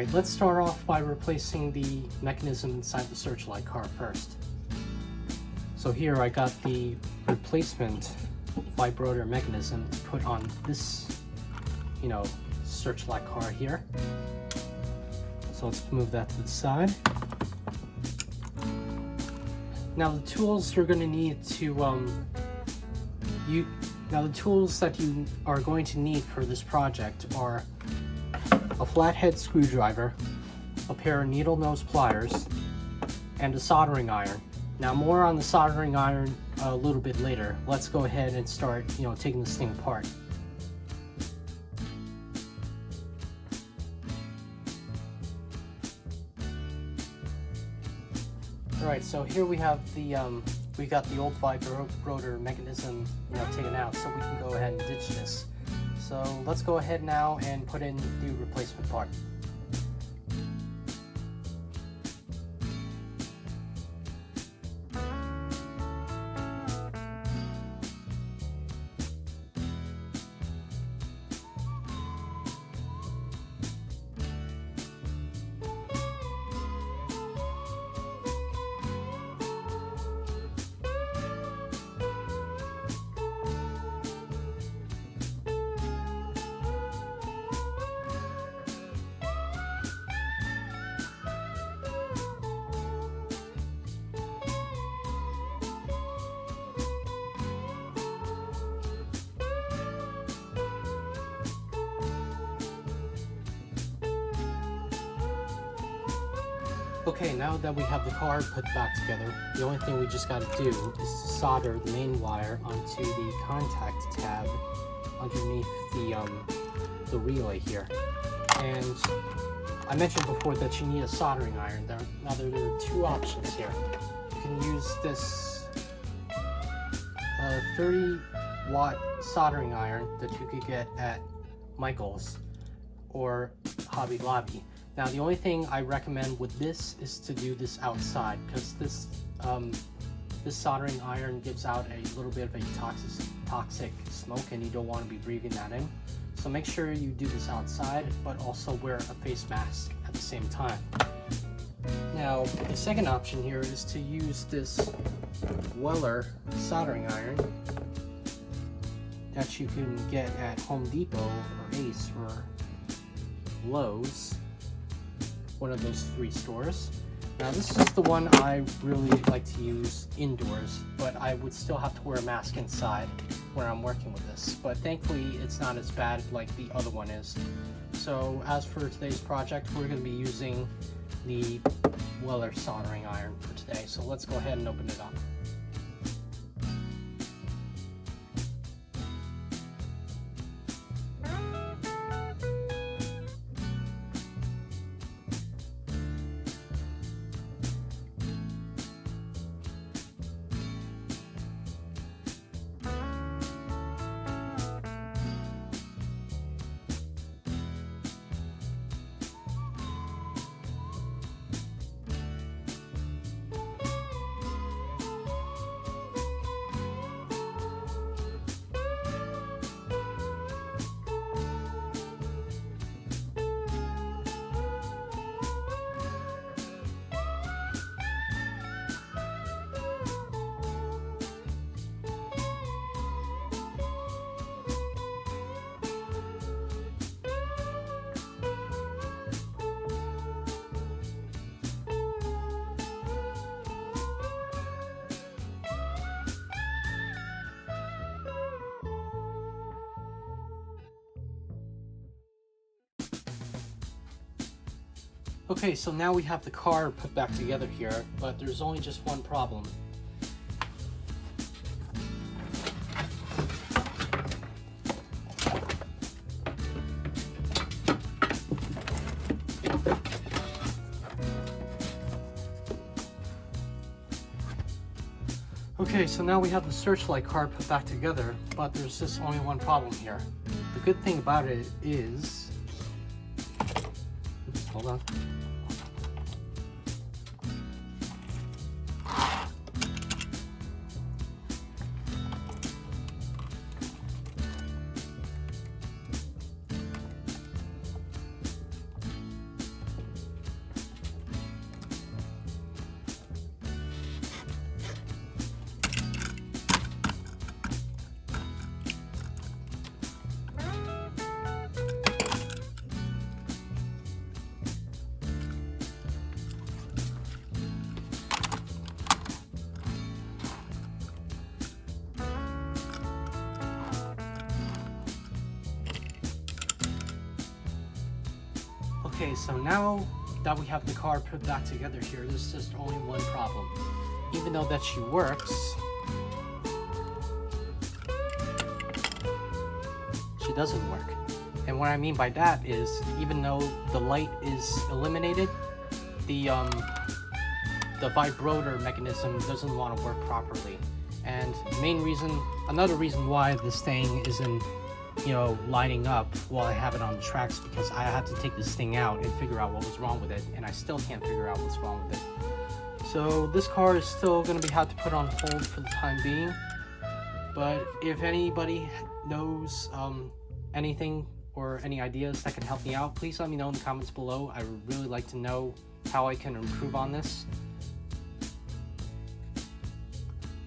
Alright, let's start off by replacing the mechanism inside the Searchlight car first. So here I got the replacement vibrotor mechanism to put on this, Searchlight car here. So let's move that to the side. Now the tools you're going to need to the tools that you are going to need for this project are a flathead screwdriver, a pair of needle nose pliers, and a soldering iron. Now more on the soldering iron a little bit later. Let's go ahead and start, taking this thing apart. Alright, so here we have the we got the old vibrotor mechanism, taken out, so we can go ahead and ditch this. So let's go ahead now and put in the replacement part. Okay, now that we have the car put back together, the only thing we just got to do is to solder the main wire onto the contact tab underneath the relay here. And I mentioned before that you need a soldering iron. Now there are two options here. You can use this 30-watt soldering iron that you could get at Michael's or Hobby Lobby. Now the only thing I recommend with this is to do this outside, because this soldering iron gives out a little bit of a toxic smoke, and you don't want to be breathing that in. So make sure you do this outside, but also wear a face mask at the same time. Now the second option here is to use this Weller soldering iron that you can get at Home Depot or Ace or Lowe's. One of those three stores. Now this is the one I really like to use indoors, but I would still have to wear a mask inside when I'm working with this. But thankfully it's not as bad like the other one is. So as for today's project, we're going to be using the Weller soldering iron for today. So let's go ahead and open it up. Okay, so now we have the car put back together here, but there's only just one problem. Okay, so now we have the Searchlight car put back together, but there's just only one problem here. The good thing about it is... Oops, hold on. Okay, so now that we have the car put back together here, there's just only one problem. Even though that she works, she doesn't work. And what I mean by that is, even though the light is eliminated, the vibrotor mechanism doesn't want to work properly. And another reason why this thing isn't, lining up while I have it on the tracks, because I had to take this thing out and figure out what was wrong with it, and I still can't figure out what's wrong with it. So this car is still going to be had to put on hold for the time being. But if anybody knows anything or any ideas that can help me out, please let me know in the comments below. I would really like to know how I can improve on this.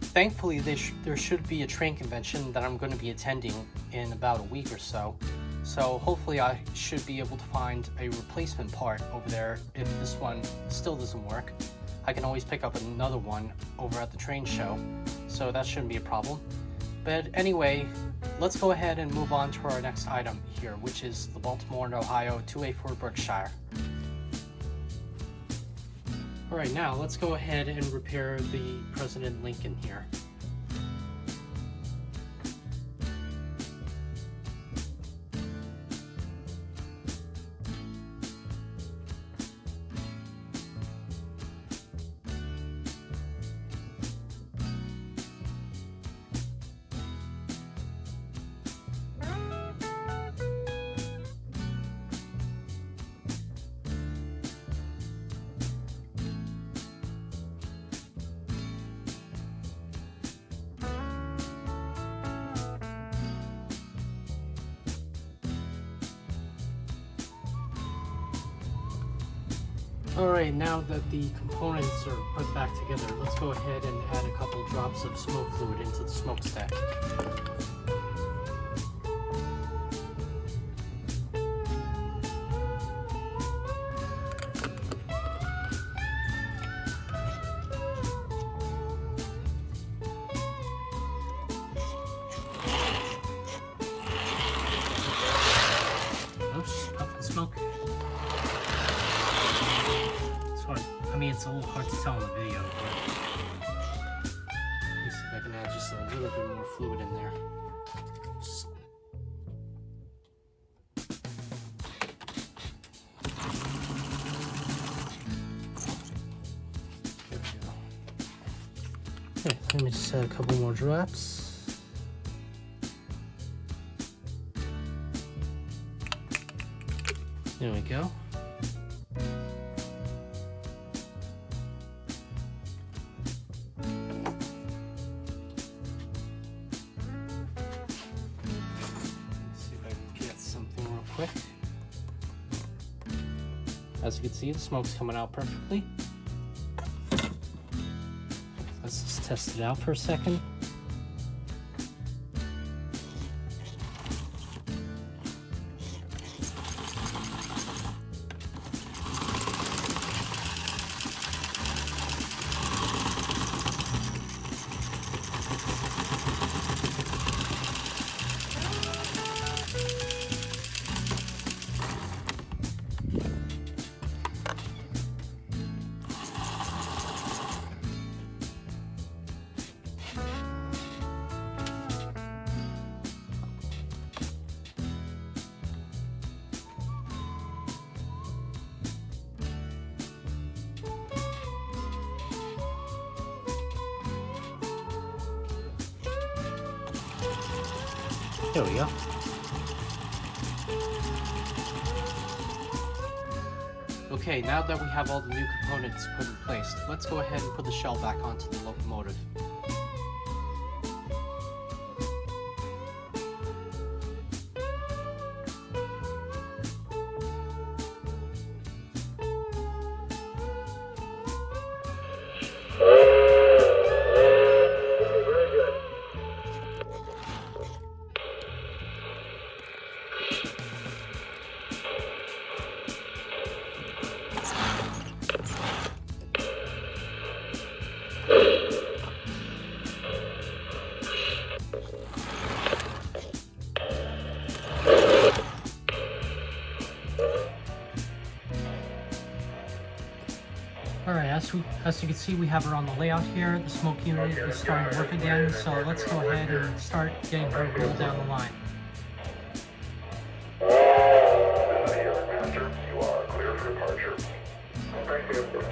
Thankfully, there should be a train convention that I'm going to be attending in about a week or so. So hopefully I should be able to find a replacement part over there if this one still doesn't work. I can always pick up another one over at the train show, so that shouldn't be a problem. But anyway, let's go ahead and move on to our next item here, which is the Baltimore and Ohio 2A4 Berkshire. Alright, now let's go ahead and repair the President Lincoln here. Alright, now that the components are put back together, let's go ahead and add a couple drops of smoke fluid into the smokestack. Oops, puffing smoke. It's a little hard to tell in the video, but let me see if I can add just a little bit more fluid in there. There we go. Okay, let me just add a couple more drops. There we go. Quick. As you can see, the smoke's coming out perfectly. Let's just test it out for a second. There we go. Okay, now that we have all the new components put in place, let's go ahead and put the shell back onto the locomotive. as you can see, we have her on the layout here. The smoke unit is starting to work again, so let's go ahead and start getting her rolled down the line. Master, you are clear for departure. Thank you.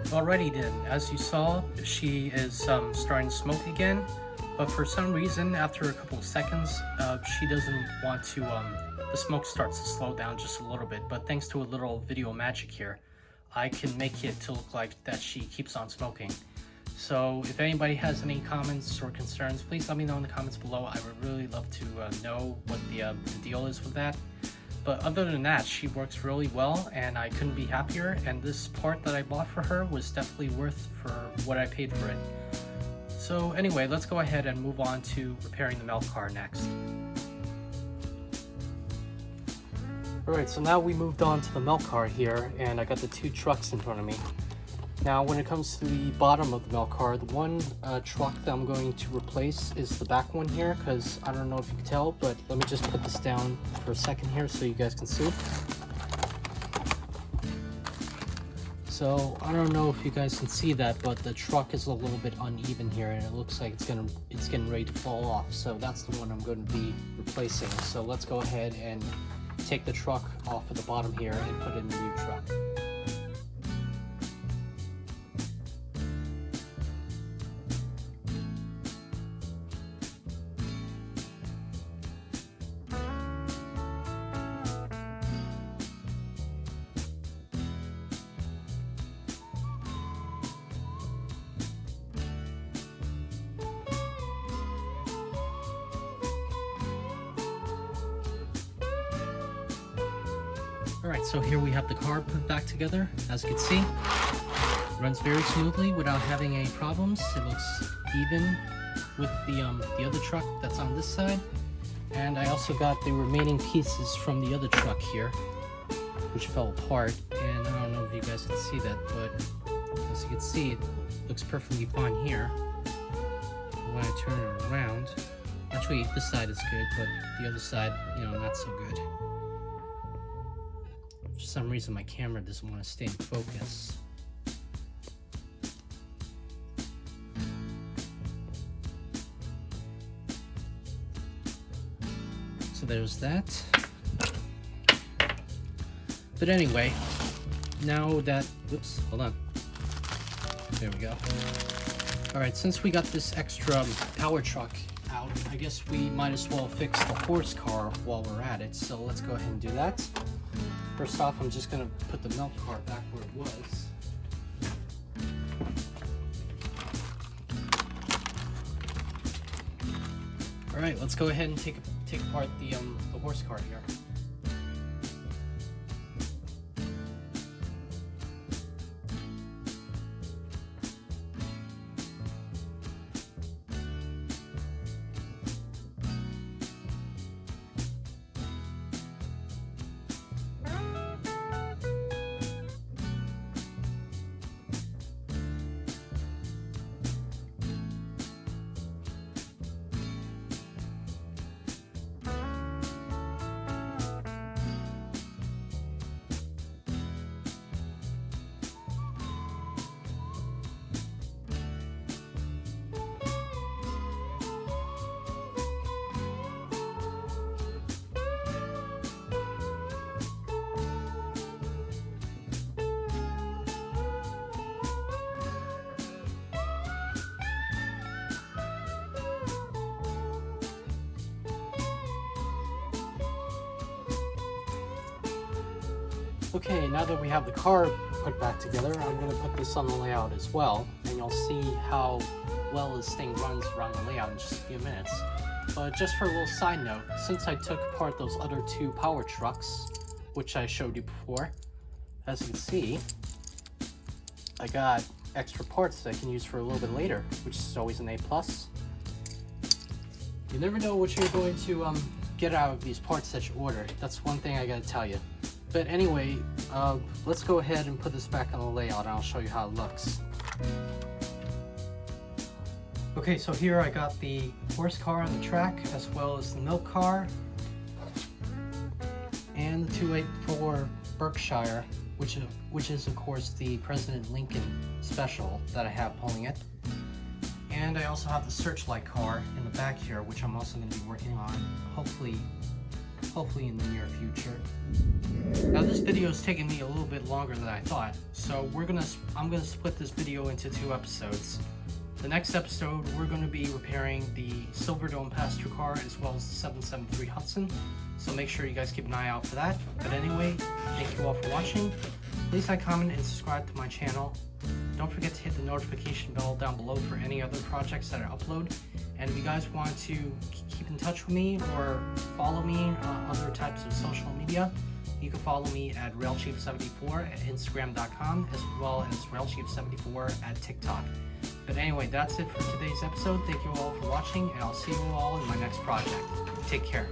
Alrighty then, as you saw, she is starting to smoke again, but for some reason, after a couple of seconds, she doesn't want to, the smoke starts to slow down just a little bit, but thanks to a little video magic here, I can make it to look like that she keeps on smoking. So if anybody has any comments or concerns, please let me know in the comments below. I would really love to know what the deal is with that. But other than that, she works really well and I couldn't be happier, and this part that I bought for her was definitely worth for what I paid for it. So anyway, let's go ahead and move on to repairing the milk car next. Alright, so now we moved on to the milk car here, and I got the two trucks in front of me. Now when it comes to the bottom of the milk car, the one truck that I'm going to replace is the back one here, because I don't know if you can tell, but let me just put this down for a second here so you guys can see. So I don't know if you guys can see that, but the truck is a little bit uneven here and it looks like it's getting ready to fall off. So that's the one I'm going to be replacing. So let's go ahead and take the truck off of the bottom here and put in the new truck. Alright, so here we have the car put back together. As you can see, it runs very smoothly without having any problems. It looks even with the other truck that's on this side. And I also got the remaining pieces from the other truck here, which fell apart. And I don't know if you guys can see that, but as you can see, it looks perfectly fine here. When I turn it around, actually this side is good, but the other side, you know, not so good. For some reason my camera doesn't want to stay in focus. So there's that. But anyway, now that, whoops, hold on. There we go. Alright, since we got this extra power truck out, I guess we might as well fix the horse car while we're at it. So let's go ahead and do that. First off, I'm just going to put the milk cart back where it was. Alright, let's go ahead and take apart the horse cart here. Okay, now that we have the car put back together, I'm going to put this on the layout as well, and you'll see how well this thing runs around the layout in just a few minutes. But just for a little side note, since I took apart those other two power trucks, which I showed you before, as you can see, I got extra parts that I can use for a little bit later, which is always an A+. You never know what you're going to get out of these parts that you order. That's one thing I gotta tell you. But anyway, let's go ahead and put this back on the layout and I'll show you how it looks. Okay, so here I got the horse car on the track, as well as the milk car, and the 284 Berkshire, which is of course the President Lincoln special that I have pulling it. And I also have the Searchlight car in the back here, which I'm also going to be working on, hopefully in the near future. Now this video is taking me a little bit longer than I thought, so I'm gonna split this video into 2 episodes. The next episode, we're going to be repairing the Silverdome passenger car as well as the 773 Hudson, so make sure you guys keep an eye out for that. But anyway, thank you all for watching. Please like, comment, and subscribe to my channel. Don't forget to hit the notification bell down below for any other projects that I upload. And if you guys want to keep in touch with me or follow me on other types of social media, you can follow me at railchief74 at instagram.com, as well as railchief74 at TikTok. But anyway, that's it for today's episode. Thank you all for watching, and I'll see you all in my next project. Take care.